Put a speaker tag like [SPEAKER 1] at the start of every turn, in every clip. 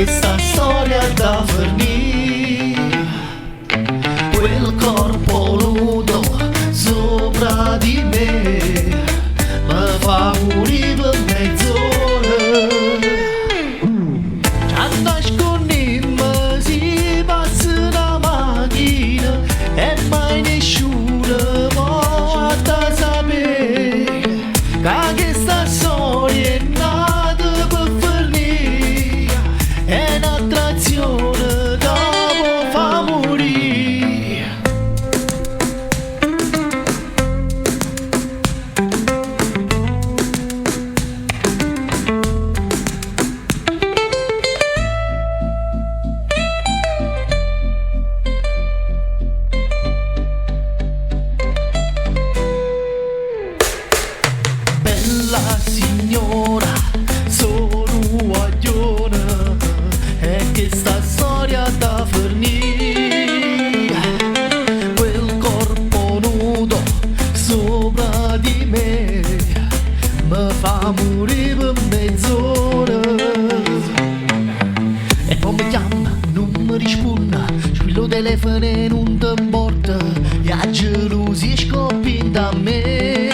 [SPEAKER 1] questa storia da fornire, quel corpo nudo sopra di me mi fa morire per mezz'ora. Ci andai con me, si passa una macchina e mai nessuno può sapere che questa storia è nata per finire, è un'attrazione dopo fa morire. Bella signora, sono guaglione, è che sta storia da fornire, quel corpo nudo sopra di me mi fa morire per mezz'ora. E poi mi chiama, non mi risponde, squillo telefono e non ti importa, e a gelosia scoppia da me.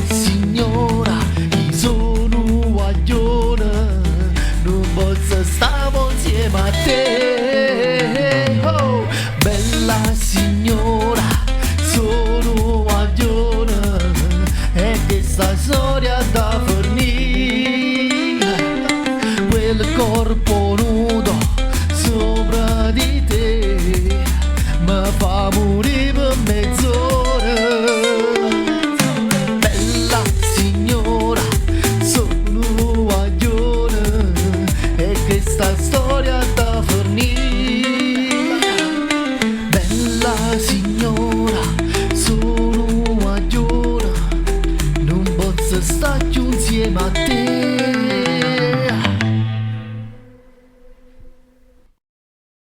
[SPEAKER 1] Signora, io sono guaglione, non posso stare insieme a te. Oh, bella signora, sono guaglione, e questa storia da fornire, quel corpo